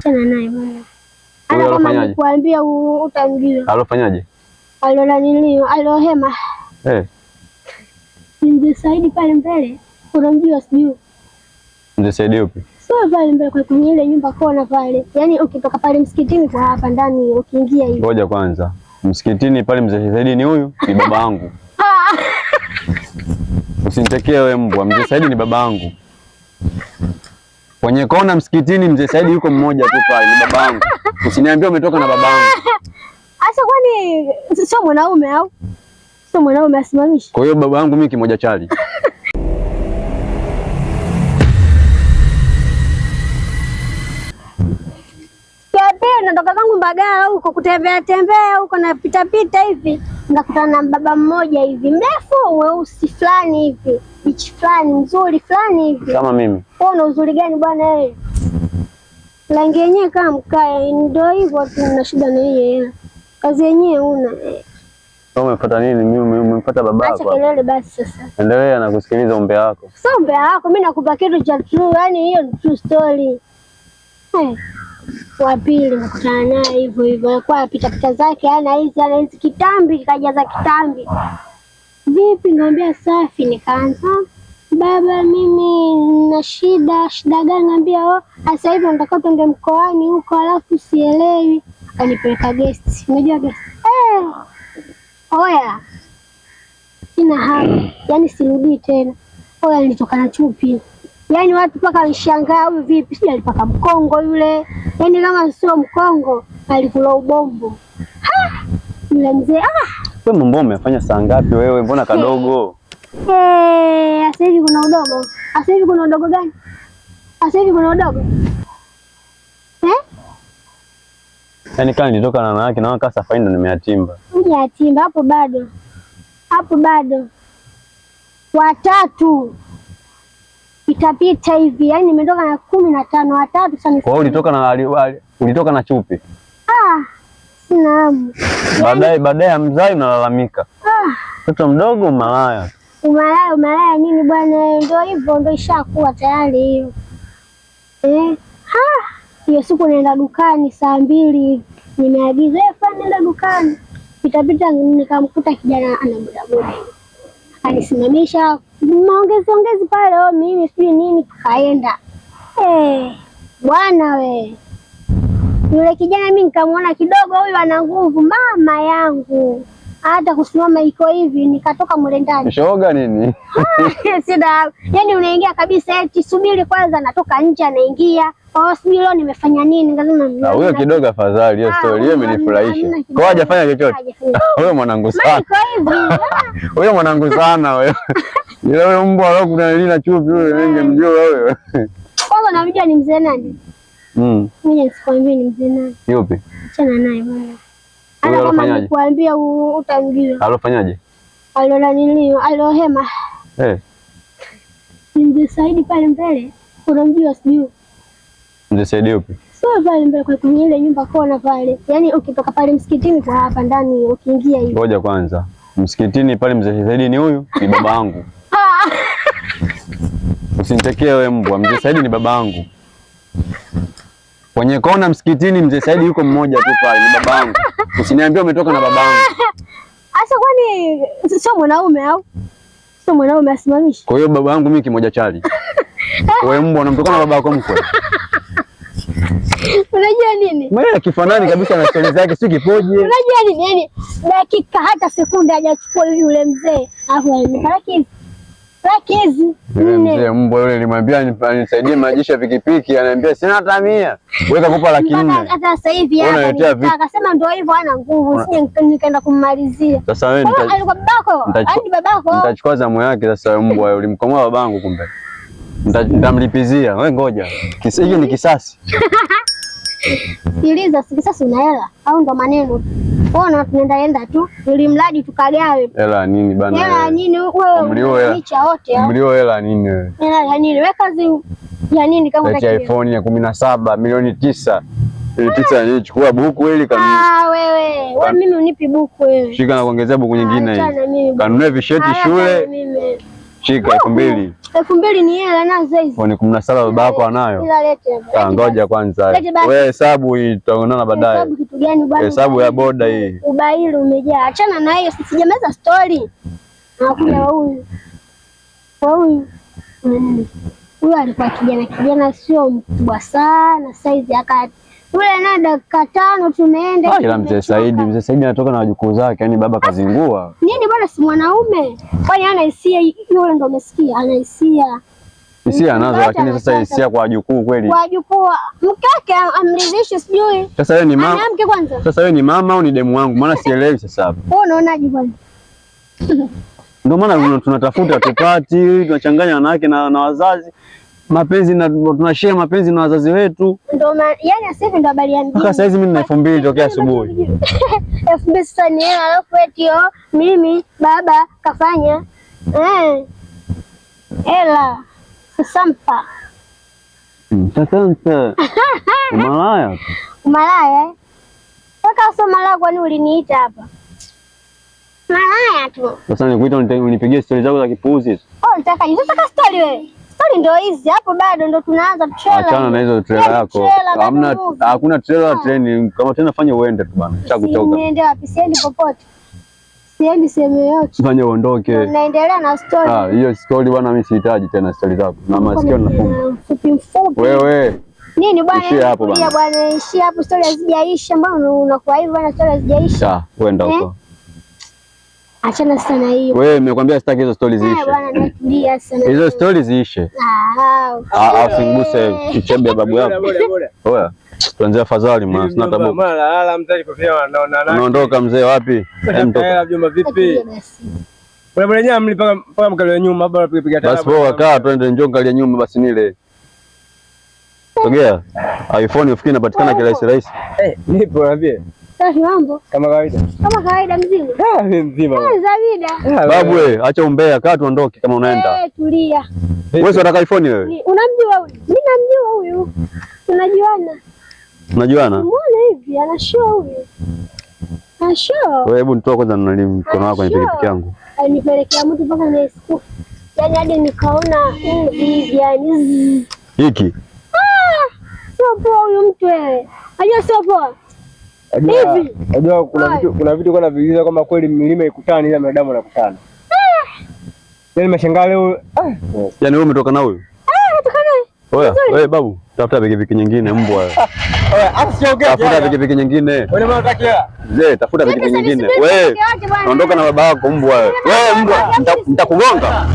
Achana naye bwana. Huyo alofanyaje? Kuambia utamjua. Alofanyaje? Alola nini? Alohema. Mzee Saidi pale mbele. Unamjua sijui. Mzee Saidi yupi? Sio pale mbele kwenye ile nyumba kona pale. Yaani ukitoka pale msikitini kwa hapa ndani ukiingia hivi. Ngoja kwanza. Msikitini pale Mzee Saidi ni huyu? Ni baba yangu. Usinitekee wewe mbwa. Mzee Saidi ni baba yangu. Kwenye kona msikitini Mzee Saidi yuko mmoja tu pale, ni baba yangu. Usiniambie umetoka na baba yangu. Asa kwani sio mwanaume au? Sio mwanaume asimamishe. Kwa hiyo baba yangu mimi kimoja chali. Natoka zangu Mbagala huko kutembea huko na pita hivi nakutana na baba mmoja hivi mrefu weusi fulani hivi bichi fulani mzuri fulani hivi kama mimi. Una uzuri gani bwana wewe? Rangi yenyewe kama mkae, ndio hivyo tu, na shida na yeye. Kazi yenyewe una. Umefuata nini? Mimi umempata baba yako. Acha kelele basi sasa. Endelea na kusikiliza umbea wako. Sio umbea wako, mimi nakupa kitu cha true, yani hiyo ni true story. Wa pili nakutana naye hivyo kwa pita zake, ana hizi kitambi, kajaza kitambi. Vipi? Ngambia safi. Nikaanza, baba mimi na shida gani? Ngambia sasa hivi nataka twende mkoani huko, alafu sielewi. Akanipeleka guest. Unajua guest? Oya. Sina hapo. Yaani sirudi tena. Oya, nilitoka na chupi. Yaani watu paka walishangaa huyu vipi? Sija alipaka mkongo yule. Yaani kama sio mkongo, alikula ubombo. Yule mzee wewe mbona umefanya saa ngapi wewe? Mbona kadogo? Sasa hivi kuna udogo. Sasa hivi kuna udogo gani? Sasa hivi kuna udogo. Yaani kama nilitoka na wanawake na waka safari ndo nimeatimba. Hujatimba hapo bado. Hapo bado. Watatu. Pita hivi. Yaani nimetoka na 15 watatu sasa. Kwa hiyo ulitoka na chupi? Sina hamu. Baadaye mzai unalalamika. Mtoto mdogo malaya. Umalaya nini bwana? Ndio hivyo, ndio ishakuwa tayari hiyo. Hiyo siku naenda dukani saa 2 nimeagiza nenda dukani. Pita nikamkuta kijana ana bodaboda. Alisimamisha maongezi pale, mimi sijui nini, tukaenda. Bwana we. Yule kijana mimi nikamwona kidogo huyu ana nguvu, mama yangu. Hata kusimama iko hivi, nikatoka mule ndani. Shoga nini? Sida. Yaani unaingia kabisa eti subiri kwanza, natoka nje anaingia. Sijui leo nimefanya nini? Ngazima. Huyo kidogo afadhali, hiyo story hiyo imenifurahisha. Kwa hajafanya chochote. Wewe mwanangu sana. Wewe mwanangu sana wewe. Yule wewe mbwa wako kuna lina chupi wewe, ningemjua wewe. Kwanza namjua ni mzee nani? Mimi sikwambia ni mzee nani. Yupi? Achana naye bwana. Huyo alofanyaje? Kuambia utamjua. Alofanyaje? Alola nini? Alohema. Mzee Saidi pale mbele. Unamjua sijui. Mzee Saidi yupi? Sio pale mbele kwenye ile nyumba kona pale. Yaani ukitoka pale msikitini kwa hapa ndani ukiingia hivi. Ngoja kwanza. Msikitini pale Mzee Saidi ni huyu? Ni baba yangu. Usinitekee wewe mbwa. Mzee Saidi ni baba yangu. Kwenye kona msikitini Mzee Saidi yuko mmoja tu pale, ni baba yangu. Usiniambie umetoka na baba yangu. Asa kwani sio mwanaume au? Sio mwanaume asimamishe. Kwa hiyo baba yangu mimi kimoja chali. Wewe mbwa unamtoka na baba yako mkwe. Unajua nini? Mimi kifanani kabisa na stori zake, si kipoje. Unajua nini? Yaani dakika hata sekunde hajachukua yule mzee. Alafu ananiparaki hizi. Mzee mbwa yule nilimwambia nisaidie majishi ya pikipiki, ananiambia sina hata 100. Weka kupa 400. Hata sasa hivi akasema ndio hivyo hana nguvu, sije nikaenda kummalizia. Sasa wewe alikuwa babako, hadi babako. Nitachukua zamu yake sasa wewe mbwa wewe ulimkomoa babangu kumbe. Nitamlipizia. Wewe ngoja. Hiyo ni kisasi. Sikiliza, kisasi una hela au ndo maneno? Ona tunaenda tu. Ili mradi tukagawe. Hela nini bana? Hela nini wewe? Licha wote. Mlio hela nini wewe? Hela nini? Weka kazi ya nini kama unataka iPhone ya 17 milioni 9. Ile 9 ni chukua buku ili kanunue. Wewe mimi unipi buku wewe. Shika na kuongezea buku nyingine hii. Kanunue visheti shule. Shika 2000. 2,000 ni hela nazo hizo. Ni 17 babako anayo. Ila lete. Ngoja kwanza. Wewe hesabu hii tutaonana baadaye. Hesabu kitu gani bwana? Hesabu ya boda hii. Ubaili umejaa. Achana na hiyo, sijamaliza story. Nakuja huyu. Huyu alikuwa kijana sio mkubwa sana, size ya kati. Yule naye dakika 5 tumeenda. Ila mzee Saidi anatoka na wajukuu zake, yani baba kazingua. Nini bwana, si mwanaume? Kwani hana hisia? Yule ndo umesikia, ana hisia. Hisia anazo, lakini sasa hisia kwa wajukuu kweli. Kwa wajukuu mkake amridhishe sijui. Sasa wewe ni mama. Mke kwanza. Sasa wewe ni mama au ni demu wangu? Maana sielewi sasa hapo. Wewe unaonaje bwana? Ndio maana tunatafuta tupati, tunachanganya wanawake na wazazi. Mapenzi na tunashare mapenzi na wazazi wetu. Ndio yani sasa hivi ndo habari ya mjini. Mpaka sasa hizi mimi nina 2,000 tokea asubuhi. 2,000 sasa ni hela, alafu eti mimi baba kafanya. Hela. Sasampa. Sasampa. Umalaya. Umalaya? Sasa sio malaya, kwani uliniita hapa? Malaya tu. Sasa nikuita unipigie story zako za kipuuzi hizo. Unataka story wewe? Story ndio hizi hapo, bado ndo tunaanza trailer. Achana na hizo trailer yako. Hakuna trailer training. Kama tena fanya uende tu bana. Chakutoka. Niende wapi? Siendi popote. Siendi sehemu yoyote. Fanya uondoke. Unaendelea na story. Hiyo story bwana, mimi sihitaji tena story zako. Na masikio nafunga. Mfupi. Wewe. Nini bwana? Ishia hapo bwana. Bwana, ishia hapo, story hazijaisha. Mbona unakuwa hivyo bwana, story hazijaisha? Kwenda huko. Achana sana hiyo. Wewe nimekwambia sitaki hizo stories ziishe. Bwana natulia sana. Hizo stories ziishe. Usinguse kichembe babu yako. Oya. Tuanze afadhali maana sina tabu. Mara mzee kofia naona. Unaondoka mzee wapi? Mtoka. Juma vipi? Bora nyama mlipaka mkale nyuma bora piga tena. Basi poa, kaa twende njoo angalia nyuma basi nile. Sogea. iPhone ufikiri inapatikana kirahisi rahisi. Nipo niambie. Safi mambo. Kama kawaida. Kama kawaida mzima. Mimi mzima. Zawida. Babu wewe, acha umbea, kaa tuondoke kama unaenda. Tulia. Wewe unataka iPhone wewe? Unamjua huyu? Mimi namjua huyu. Tunajuana. Unajuana? Muone hivi, ana show huyu. Ana show. Wewe hebu nitoa kwanza nani mkono wako kwenye pikipiki yangu. Nipelekea mtu mpaka na siku. Yaani hadi nikaona hivi yani. Hiki. Sio poa huyu mtu wewe. Unajua sio poa. Hivi. Unajua kuna vitu kuna vigiza kama kweli milima ikutani ila binadamu anakutana. Yaani mashangaa leo. Yaani wewe umetoka na huyu? Natoka naye. Oya, wewe babu, tafuta pikipiki nyingine mbwa wewe. Oya, asiongee. Tafuta pikipiki nyingine. Wewe mbona unatakia? Mzee, tafuta pikipiki nyingine. Wewe, ondoka na baba yako mbwa wewe. Wewe mbwa, nitakugonga.